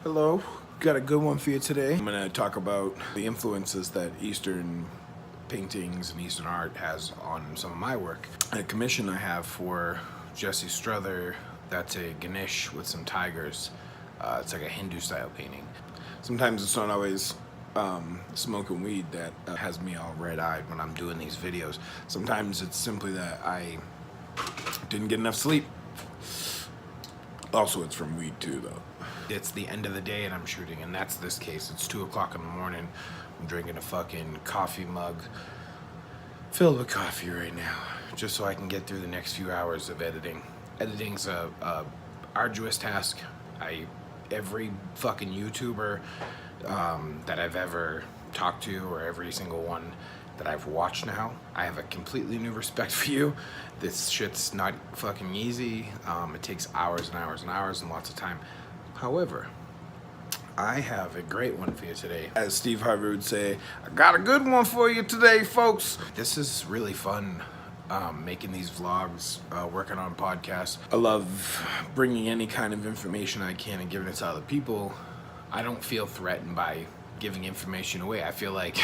Hello, got a good one for you today. I'm going to talk about the influences that Eastern paintings and Eastern art has on some of my work. A commission I have for Jesse Struther, that's a Ganesh with some tigers. It's like a Hindu style painting. Sometimes it's not always smoking weed that has me all red-eyed when I'm doing these videos. Sometimes it's simply that I didn't get enough sleep. Also, it's from weed too, though. It's the end of the day and I'm shooting, and that's this case. It's 2 o'clock in the morning. I'm drinking a fucking coffee mug filled with coffee right now, just so I can get through the next few hours of editing. Editing's a arduous task. Every fucking YouTuber that I've ever talked to, or every single one that I've watched now, I have a completely new respect for you. This shit's not fucking easy. It takes hours and hours and hours and lots of time. However, I have a great one for you today. As Steve Harvey would say, I got a good one for you today, folks. This is really fun, making these vlogs, working on podcasts. I love bringing any kind of information I can and giving it to other people. I don't feel threatened by giving information away. I feel like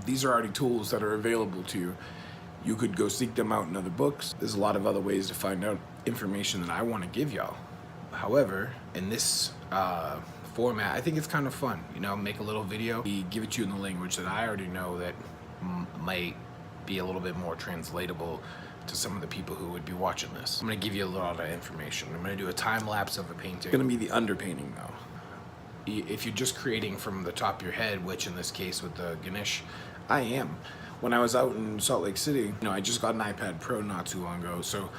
these are already tools that are available to you. You could go seek them out in other books. There's a lot of other ways to find out information that I want to give y'all. However, in this format, I think it's kind of fun. You know, make a little video, give it to you in the language that I already know that might be a little bit more translatable to some of the people who would be watching this. I'm going to give you a lot of information. I'm going to do a time lapse of a painting. It's going to be the underpainting though. If you're just creating from the top of your head, which in this case with the Ganesh, I am. When I was out in Salt Lake City, you know, I just got an iPad Pro not too long ago, so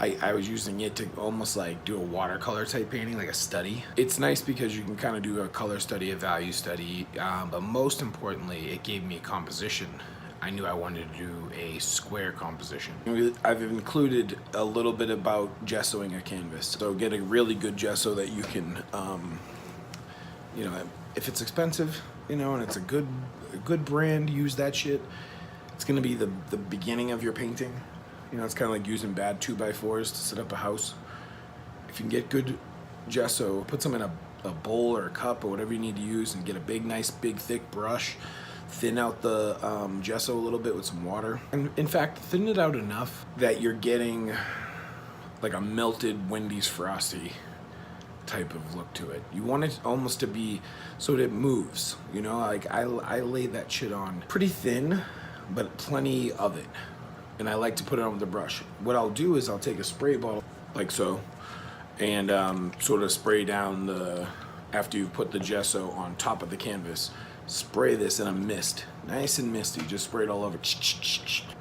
I was using it to almost like do a watercolor type painting, like a study. It's nice because you can kind of do a color study, a value study, but most importantly, it gave me composition. I knew I wanted to do a square composition. I've included a little bit about gessoing a canvas. So get a really good gesso that you can, you know, if it's expensive, you know, and it's a good brand, use that shit. It's gonna be the beginning of your painting. You know, it's kind of like using bad 2x4s to set up a house. If you can get good gesso, put some in a bowl or a cup or whatever you need to use, and get a big, nice, big, thick brush. Thin out the gesso a little bit with some water. And in fact, thin it out enough that you're getting like a melted Wendy's Frosty type of look to it. You want it almost to be so that it moves, you know, like I lay that shit on pretty thin, but plenty of it. And I like to put it on with the brush. What I'll do is I'll take a spray bottle like so, and sort of spray down after you've put the gesso on top of the canvas, spray this in a mist, nice and misty, just spray it all over.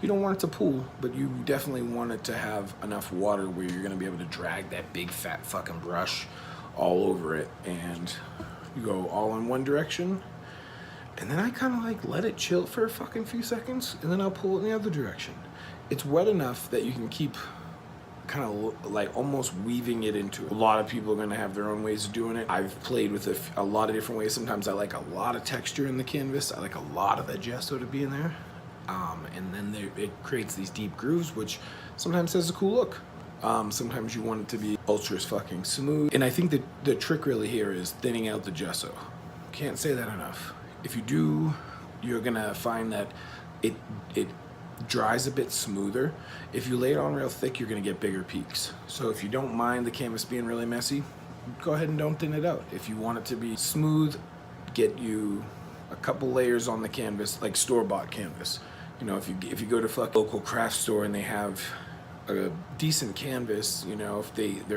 You don't want it to pool, but you definitely want it to have enough water where you're gonna be able to drag that big fat fucking brush all over it, and you go all in one direction, and then I kind of like let it chill for a fucking few seconds, and then I'll pull it in the other direction. It's wet enough that you can keep kind of like almost weaving it into it. A lot of people are going to have their own ways of doing it. I've played with a lot of different ways. Sometimes I like a lot of texture in the canvas. I like a lot of the gesso to be in there, and then it creates these deep grooves, which sometimes has a cool look. Sometimes you want it to be ultra fucking smooth. And I think that the trick really here is thinning out the gesso. Can't say that enough. If you do, you're gonna find that it dries a bit smoother. If you lay it on real thick, you're gonna get bigger peaks. So if you don't mind the canvas being really messy, go ahead and don't thin it out. If you want it to be smooth, get you a couple layers on the canvas, like store-bought canvas. You know, if you go to fuck local craft store and they have a decent canvas, you know, if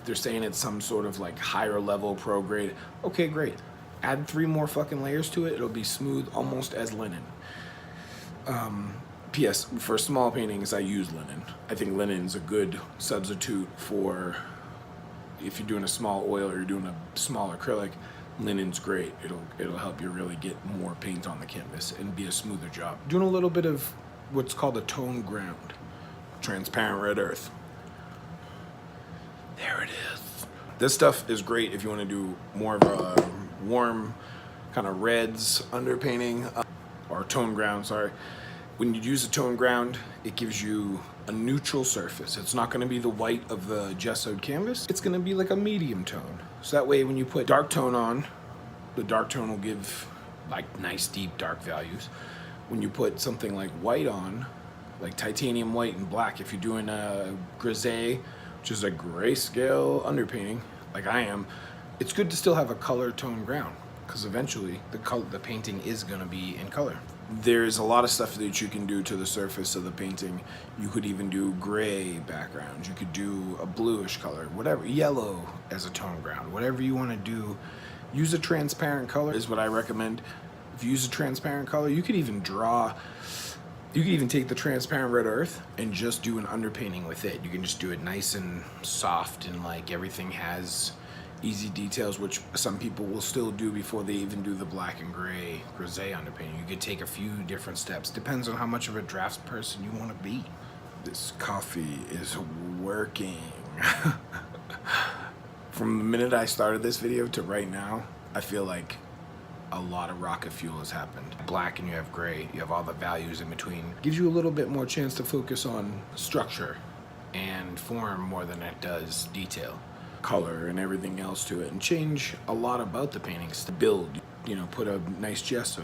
they're saying it's some sort of like higher level pro grade, okay, great. Add 3 more fucking layers to it, it'll be smooth almost as linen. P.S. For small paintings, I use linen. I think linen's a good substitute for if you're doing a small oil or you're doing a small acrylic. Linen's great. It'll help you really get more paint on the canvas and be a smoother job. Doing a little bit of what's called a tone ground. Transparent red earth. There it is. This stuff is great if you want to do more of a warm kind of reds underpainting, or tone ground, sorry. When you use a tone ground, it gives you a neutral surface. It's not going to be the white of the gessoed canvas. It's going to be like a medium tone. So that way when you put dark tone on, the dark tone will give like nice deep dark values. When you put something like white on, like titanium white and black, if you're doing a grisaille, which is a grayscale underpainting, like I am, it's good to still have a color tone ground, because eventually the painting is gonna be in color. There's a lot of stuff that you can do to the surface of the painting. You could even do gray backgrounds. You could do a bluish color, whatever, yellow as a tone ground, whatever you wanna do. Use a transparent color is what I recommend. If you use a transparent color, you could even take the transparent red earth and just do an underpainting with it. You can just do it nice and soft, and like everything has easy details, which some people will still do before they even do the black and gray grisaille underpainting. You could take a few different steps. Depends on how much of a drafts person you want to be. This coffee is working. From the minute I started this video to right now, I feel like a lot of rocket fuel has happened. Black and you have gray, you have all the values in between. Gives you a little bit more chance to focus on structure and form more than it does detail. Color and everything else to it, and change a lot about the paintings to build. You know, put a nice gesso,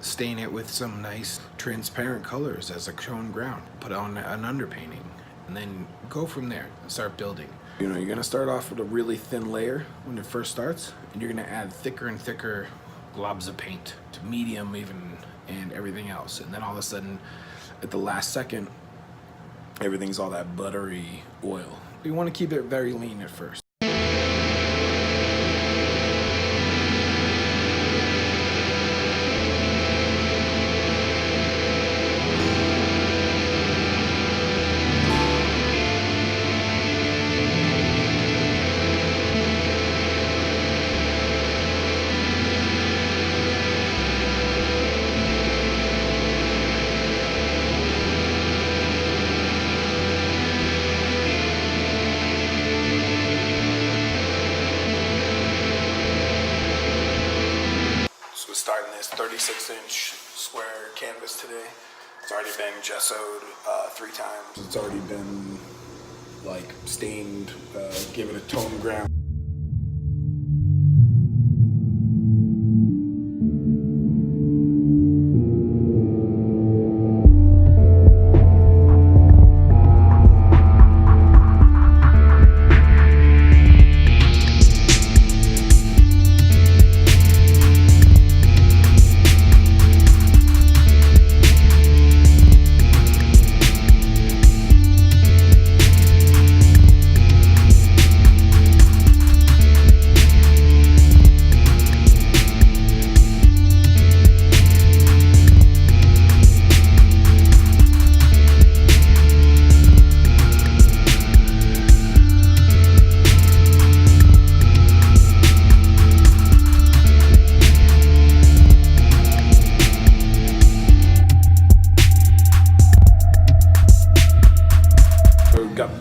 stain it with some nice transparent colors as a tone ground, put on an underpainting, and then go from there and start building. You know, you're gonna start off with a really thin layer when it first starts, and you're gonna add thicker and thicker globs of paint to medium even, and everything else. And then all of a sudden, at the last second, everything's all that buttery oil. You want to keep it very lean at first. Starting this 36-inch square canvas today. It's already been gessoed 3 times. It's already been like stained, given a tone ground.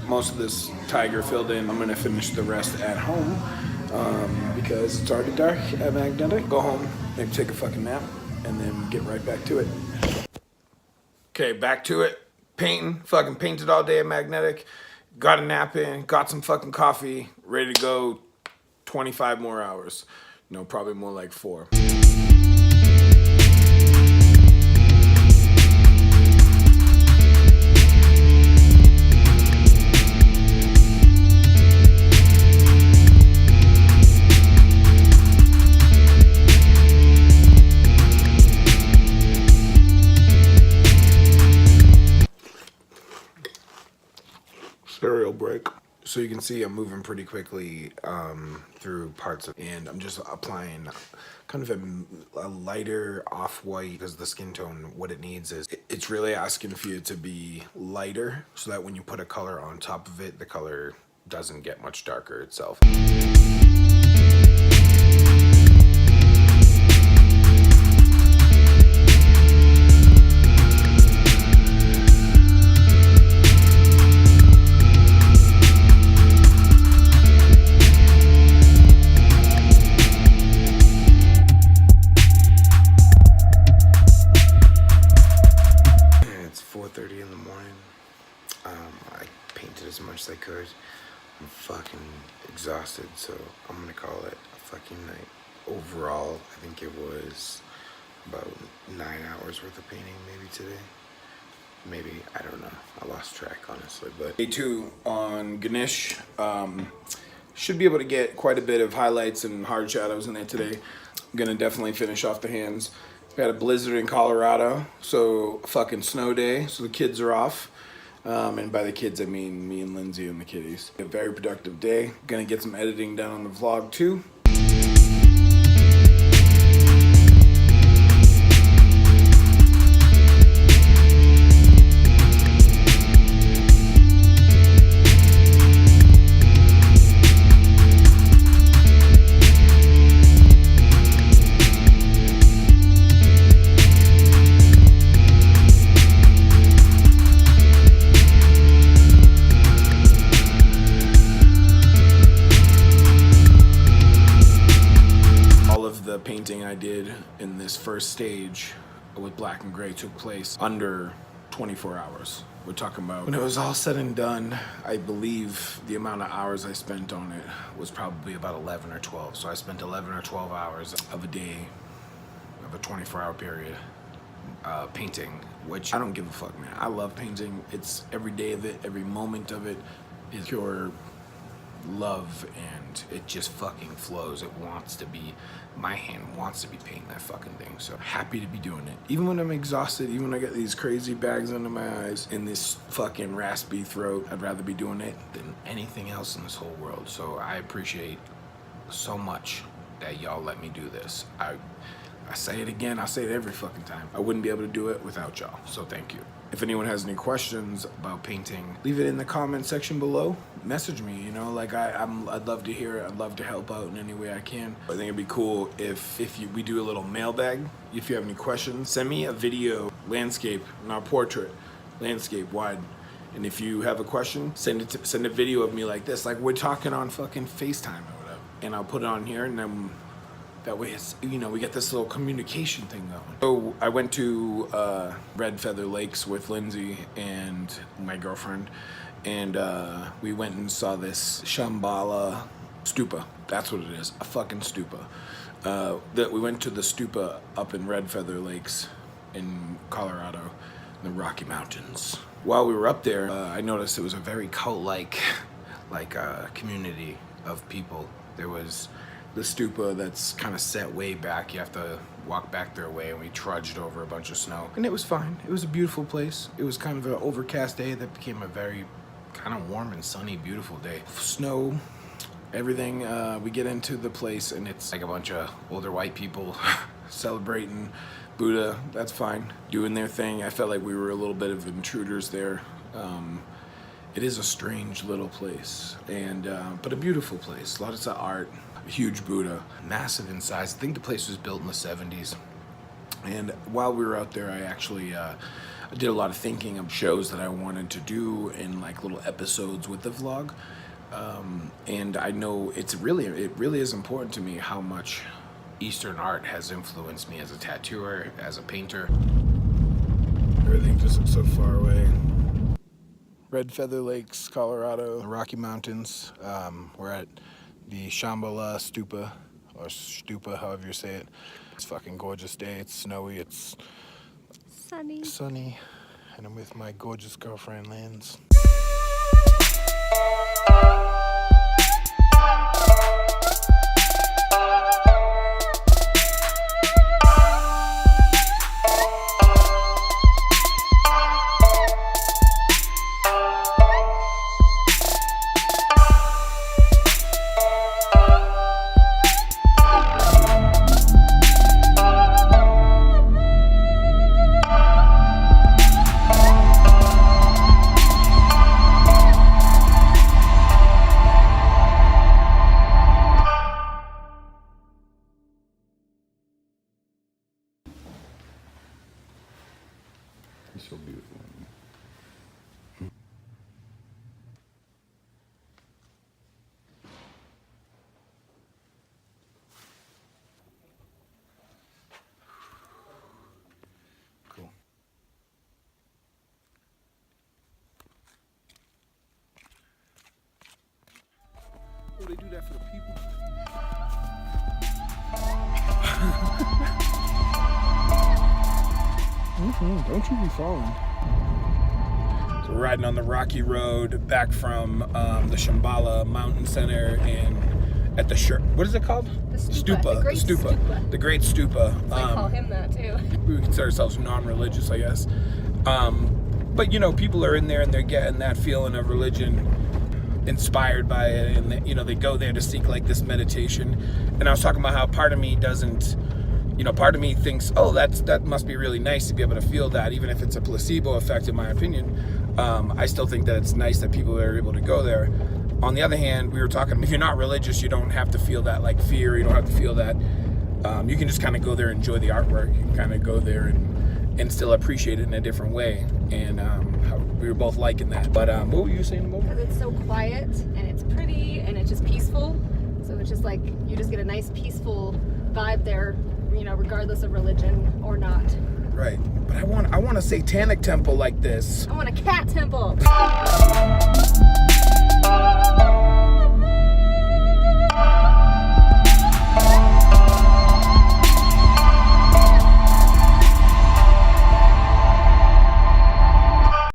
Most of this tiger filled in. I'm gonna finish the rest at home because it's already dark at Magnetic. Go home, maybe take a fucking nap, and then get right back to it. Okay, back to it. Painting, fucking painted all day at Magnetic. Got a nap in, got some fucking coffee, ready to go 25 more hours. No, probably more like 4. Cereal break. So you can see I'm moving pretty quickly through parts of, and I'm just applying kind of a lighter off-white, because the skin tone, what it needs is, it's really asking for you to be lighter so that when you put a color on top of it, the color doesn't get much darker itself. I painted as much as I could. I'm fucking exhausted, so I'm gonna call it a fucking night. Overall, I think it was about 9 hours worth of painting maybe today. Maybe, I don't know. I lost track, honestly. But day 2 on Ganesh. Should be able to get quite a bit of highlights and hard shadows in there today. I'm gonna definitely finish off the hands. We had a blizzard in Colorado, so fucking snow day, so the kids are off. And by the kids, I mean me and Lindsay and the kiddies. A very productive day. Gonna get some editing done on the vlog too. Painting I did in this first stage with black and gray took place under 24 hours. We're talking about, when it was all said and done, I believe the amount of hours I spent on it was probably about 11 or 12. So I spent 11 or 12 hours of a day, of a 24-hour period, painting, which I don't give a fuck, man. I love painting. It's every day of it, every moment of it is pure love, and it just fucking flows. It wants to be, my hand wants to be painting that fucking thing. So happy to be doing it. Even when I'm exhausted, even when I got these crazy bags under my eyes and this fucking raspy throat, I'd rather be doing it than anything else in this whole world. So I appreciate so much that y'all let me do this. I say it again, I say it every fucking time. I wouldn't be able to do it without y'all, so thank you. If anyone has any questions about painting, leave it in the comment section below. Message me, you know, like I'd love to hear it. I'd love to help out in any way I can. I think it'd be cool if we do a little mailbag. If you have any questions, send me a video, landscape, not portrait, landscape wide. And if you have a question, send a video of me like this, like we're talking on fucking FaceTime or whatever. And I'll put it on here, and then that way, it's, you know, we get this little communication thing going. So I went to Red Feather Lakes with Lindsay and my girlfriend, and we went and saw this Shambhala stupa. That's what it is, a fucking stupa. We went to the stupa up in Red Feather Lakes in Colorado, in the Rocky Mountains. While we were up there, I noticed it was a very cult-like community of people. There was the stupa that's kind of set way back. You have to walk back their way, and we trudged over a bunch of snow. And it was fine. It was a beautiful place. It was kind of an overcast day that became a very kind of warm and sunny, beautiful day. Snow, everything. We get into the place, and it's like a bunch of older white people celebrating Buddha. That's fine. Doing their thing. I felt like we were a little bit of intruders there. It is a strange little place, and but a beautiful place. Lots of art. A huge Buddha, massive in size. I think the place was built in the 70s. And while we were out there, I actually I did a lot of thinking of shows that I wanted to do in like little episodes with the vlog. And I know it really is important to me how much Eastern art has influenced me as a tattooer, as a painter. Everything just looks so far away. Red Feather Lakes, Colorado, the Rocky Mountains. We're at the Shambhala Stupa, or Stupa, however you say it. It's a fucking gorgeous day. It's snowy. It's sunny. And I'm with my gorgeous girlfriend, Lance. people, they do that for the people. Don't you be falling. So we're riding on the rocky road back from the Shambhala Mountain Center and at the what is it called? The Stupa. The Great Stupa. I call him that too. We consider ourselves non-religious, I guess. But you know, people are in there and they're getting that feeling of religion, inspired by it, and they go there to seek like this meditation. And I was talking about how part of me doesn't, part of me thinks, oh, that must be really nice to be able to feel that, even if it's a placebo effect, in my opinion. I still think that it's nice that people are able to go there. On the other hand, we were talking, if you're not religious, you don't have to feel that like fear. You don't have to feel that. You can just kind of go there and enjoy the artwork. You can kind of go there and still appreciate it in a different way. And we were both liking that. But what were you saying about it? Because it's so quiet and it's pretty and it's just peaceful. So it's just like you just get a nice peaceful vibe there, regardless of religion or not. Right. But I want a satanic temple like this. I want a cat temple.